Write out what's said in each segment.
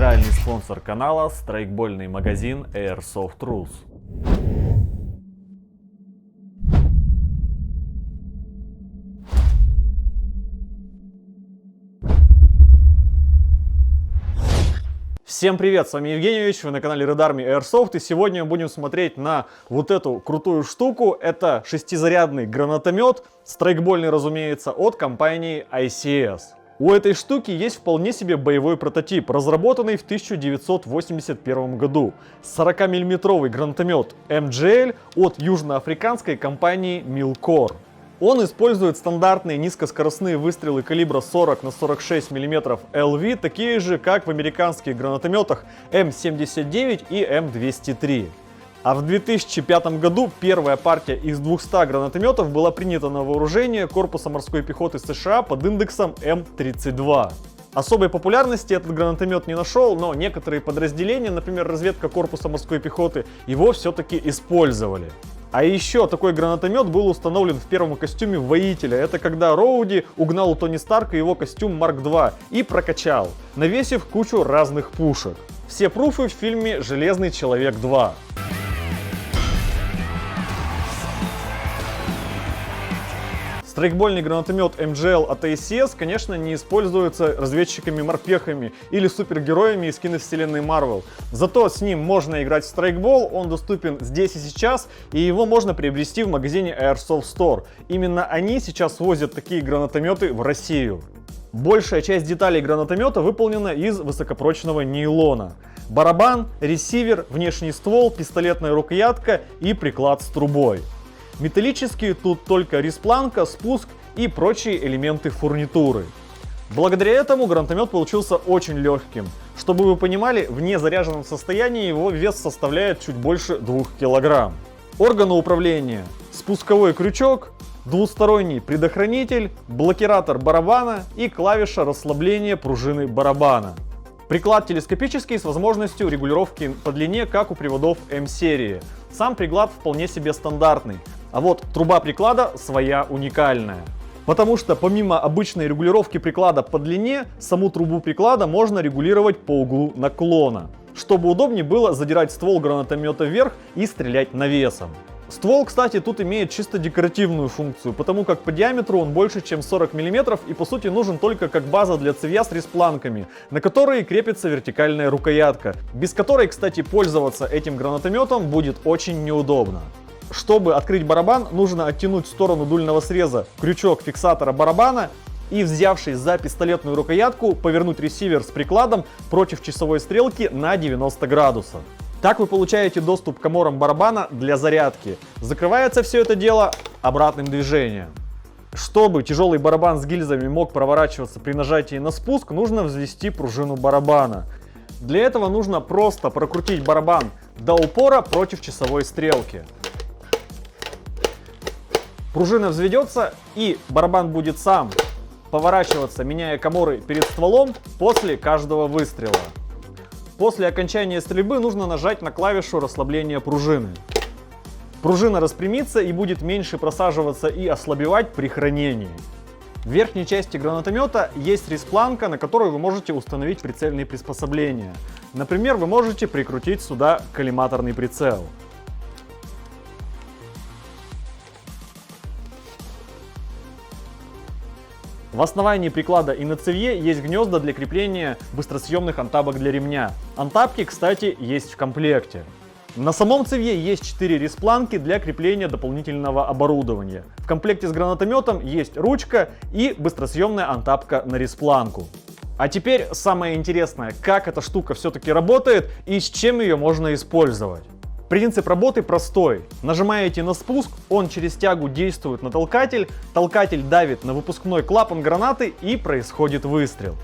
Генеральный спонсор канала — страйкбольный магазин Airsoft Rus. Всем привет, с вами Евгеньевич, вы на канале Red Army Airsoft, и сегодня мы будем смотреть на вот эту крутую штуку. Это шестизарядный гранатомет, страйкбольный, разумеется, от компании ICS. У этой штуки есть вполне себе боевой прототип, разработанный в 1981 году. 40-мм гранатомет MGL от южноафриканской компании Milcor. Он использует стандартные низкоскоростные выстрелы калибра 40 на 46 мм LV, такие же, как в американских гранатометах М79 и М203. А в 2005 году первая партия из 200 гранатометов была принята на вооружение Корпуса морской пехоты США под индексом М32. Особой популярности этот гранатомет не нашел, но некоторые подразделения, например, разведка Корпуса морской пехоты, его все-таки использовали. А еще такой гранатомет был установлен в первом костюме воителя. Это когда Роуди угнал у Тони Старка его костюм Марк II и прокачал, навесив кучу разных пушек. Все пруфы в фильме «Железный человек 2». Страйкбольный гранатомет MGL от ICS, конечно, не используется разведчиками-морпехами или супергероями из киновселенной Marvel. Зато с ним можно играть в страйкбол, он доступен здесь и сейчас, и его можно приобрести в магазине Airsoft Store. Именно они сейчас возят такие гранатометы в Россию. Большая часть деталей гранатомета выполнена из высокопрочного нейлона. Барабан, ресивер, внешний ствол, пистолетная рукоятка и приклад с трубой. Металлические тут только респланка, спуск и прочие элементы фурнитуры. Благодаря этому гранатомет получился очень легким. Чтобы вы понимали, в незаряженном состоянии его вес составляет чуть больше 2 кг. Органы управления: спусковой крючок, двусторонний предохранитель, блокиратор барабана и клавиша расслабления пружины барабана. Приклад телескопический с возможностью регулировки по длине, как у приводов М-серии. Сам приклад вполне себе стандартный, а вот труба приклада своя, уникальная. Потому что помимо обычной регулировки приклада по длине, саму трубу приклада можно регулировать по углу наклона, чтобы удобнее было задирать ствол гранатомета вверх и стрелять навесом. Ствол, кстати, тут имеет чисто декоративную функцию, потому как по диаметру он больше, чем 40 мм и по сути нужен только как база для цевья с респланками, на которые крепится вертикальная рукоятка, без которой, кстати, пользоваться этим гранатометом будет очень неудобно. Чтобы открыть барабан, нужно оттянуть в сторону дульного среза крючок фиксатора барабана и, взявшись за пистолетную рукоятку, повернуть ресивер с прикладом против часовой стрелки на 90 градусов. Так вы получаете доступ к коморам барабана для зарядки. Закрывается все это дело обратным движением. Чтобы тяжелый барабан с гильзами мог проворачиваться при нажатии на спуск, нужно взвести пружину барабана. Для этого нужно просто прокрутить барабан до упора против часовой стрелки. Пружина взведется, и барабан будет сам поворачиваться, меняя коморы перед стволом после каждого выстрела. После окончания стрельбы нужно нажать на клавишу расслабления пружины. Пружина распрямится и будет меньше просаживаться и ослабевать при хранении. В верхней части гранатомета есть респланка, на которую вы можете установить прицельные приспособления. Например, вы можете прикрутить сюда коллиматорный прицел. В основании приклада и на цевье есть гнезда для крепления быстросъемных антабок для ремня. Антабки, кстати, есть в комплекте. На самом цевье есть 4 респланки для крепления дополнительного оборудования. В комплекте с гранатометом есть ручка и быстросъемная антабка на респланку. А теперь самое интересное, как эта штука все-таки работает и с чем ее можно использовать. Принцип работы простой. Нажимаете на спуск, он через тягу действует на толкатель, толкатель давит на выпускной клапан гранаты и происходит выстрел.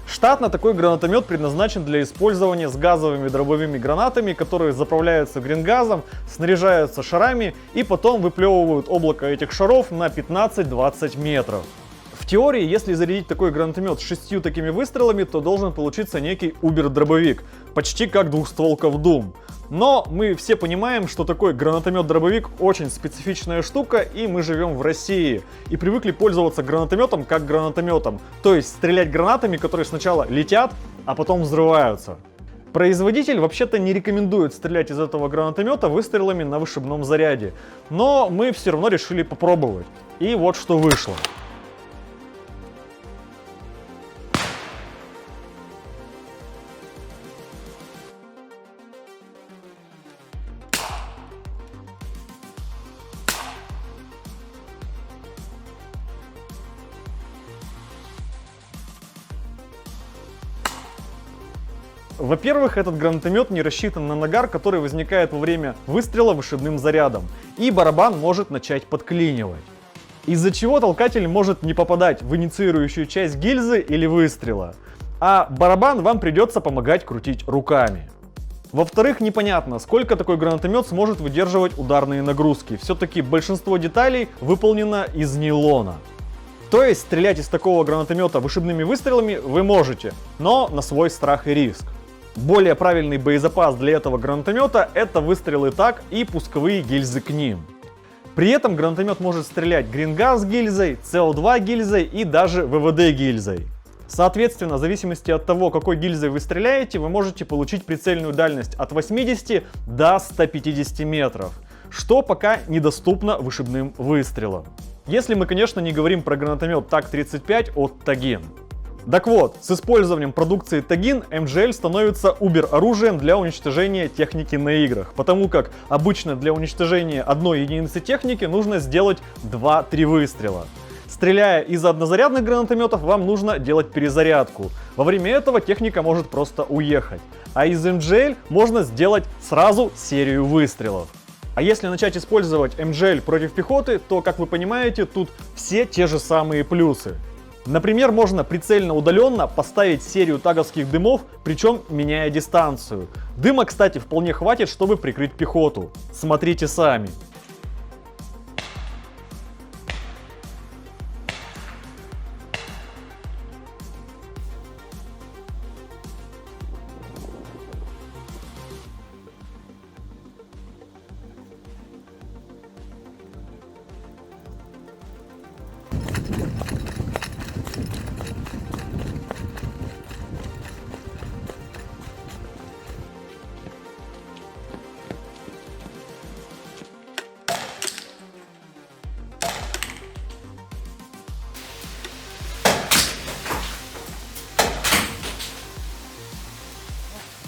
Штатно такой гранатомет предназначен для использования с газовыми дробовыми гранатами, которые заправляются грингазом, снаряжаются шарами и потом выплевывают облако этих шаров на 15-20 метров. В теории, если зарядить такой гранатомет с 6 такими выстрелами, то должен получиться некий убер-дробовик, почти как двухстволка в Doom. Но мы все понимаем, что такой гранатомет-дробовик очень специфичная штука, и мы живем в России и привыкли пользоваться гранатометом как гранатометом, то есть стрелять гранатами, которые сначала летят, а потом взрываются. Производитель вообще-то не рекомендует стрелять из этого гранатомета выстрелами на вышибном заряде, но мы все равно решили попробовать. И вот что вышло. Во-первых, этот гранатомет не рассчитан на нагар, который возникает во время выстрела вышибным зарядом, и барабан может начать подклинивать. Из-за чего толкатель может не попадать в инициирующую часть гильзы или выстрела, а барабан вам придется помогать крутить руками. Во-вторых, непонятно, сколько такой гранатомет сможет выдерживать ударные нагрузки. Все-таки большинство деталей выполнено из нейлона. То есть стрелять из такого гранатомета вышибными выстрелами вы можете, но на свой страх и риск. Более правильный боезапас для этого гранатомета — это выстрелы ТАГ и пусковые гильзы к ним. При этом гранатомет может стрелять грингаз гильзой, СО2 гильзой и даже ВВД гильзой. Соответственно, в зависимости от того, какой гильзой вы стреляете, вы можете получить прицельную дальность от 80 до 150 метров, что пока недоступно вышибным выстрелам. Если мы, конечно, не говорим про гранатомет ТАГ-35 от Tagin. Так вот, с использованием продукции Tagin МЖЛ становится убер-оружием для уничтожения техники на играх, потому как обычно для уничтожения одной единицы техники нужно сделать 2-3 выстрела. Стреляя из однозарядных гранатометов, вам нужно делать перезарядку. Во время этого техника может просто уехать. А из МЖЛ можно сделать сразу серию выстрелов. А если начать использовать МЖЛ против пехоты, то, как вы понимаете, тут все те же самые плюсы. Например, можно прицельно удаленно поставить серию таговских дымов, причем меняя дистанцию. Дыма, кстати, вполне хватит, чтобы прикрыть пехоту. Смотрите сами.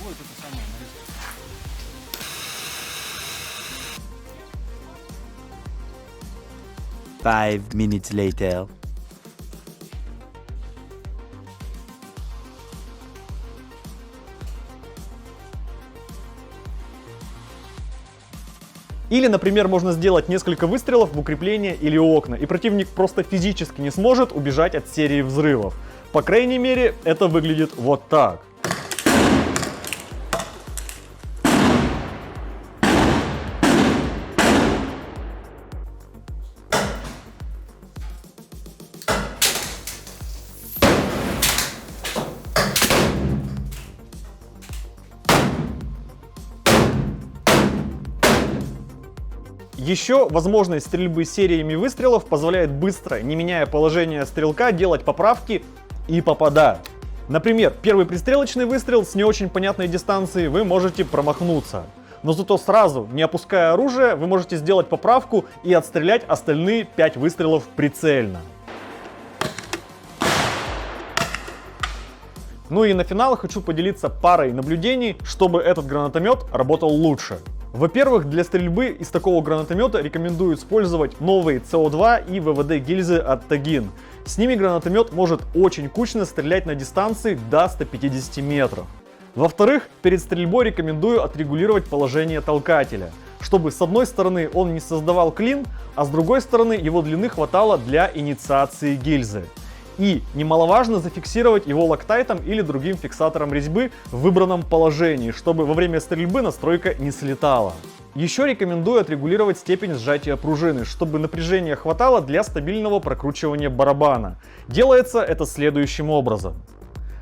Вот это самое нарезка. Five minutes later. Или, например, можно сделать несколько выстрелов в укрепление или окна, и противник просто физически не сможет убежать от серии взрывов. По крайней мере, это выглядит вот так. Еще возможность стрельбы сериями выстрелов позволяет быстро, не меняя положение стрелка, делать поправки и попадать. Например, первый пристрелочный выстрел с не очень понятной дистанции вы можете промахнуться. Но зато сразу, не опуская оружие, вы можете сделать поправку и отстрелять остальные 5 выстрелов прицельно. Ну и на финал хочу поделиться парой наблюдений, чтобы этот гранатомет работал лучше. Во-первых, для стрельбы из такого гранатомета рекомендую использовать новые СО2 и ВВД гильзы от Tagin. С ними гранатомет может очень кучно стрелять на дистанции до 150 метров. Во-вторых, перед стрельбой рекомендую отрегулировать положение толкателя, чтобы с одной стороны он не создавал клин, а с другой стороны его длины хватало для инициации гильзы. И немаловажно зафиксировать его локтайтом или другим фиксатором резьбы в выбранном положении, чтобы во время стрельбы настройка не слетала. Еще рекомендую отрегулировать степень сжатия пружины, чтобы напряжения хватало для стабильного прокручивания барабана. Делается это следующим образом.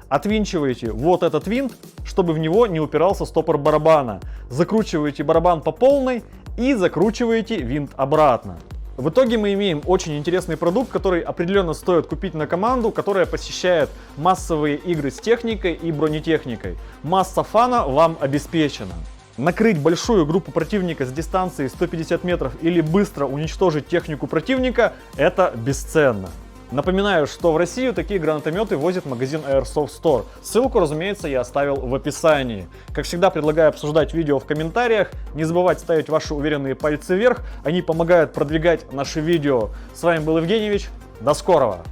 Отвинчиваете вот этот винт, чтобы в него не упирался стопор барабана. Закручиваете барабан по полной и закручиваете винт обратно. В итоге мы имеем очень интересный продукт, который определенно стоит купить на команду, которая посещает массовые игры с техникой и бронетехникой. Масса фана вам обеспечена. Накрыть большую группу противника с дистанции 150 метров или быстро уничтожить технику противника – это бесценно. Напоминаю, что в Россию такие гранатометы возит магазин Airsoft Store. Ссылку, разумеется, я оставил в описании. Как всегда, предлагаю обсуждать видео в комментариях. Не забывайте ставить ваши уверенные пальцы вверх. Они помогают продвигать наши видео. С вами был Евгеньевич. До скорого!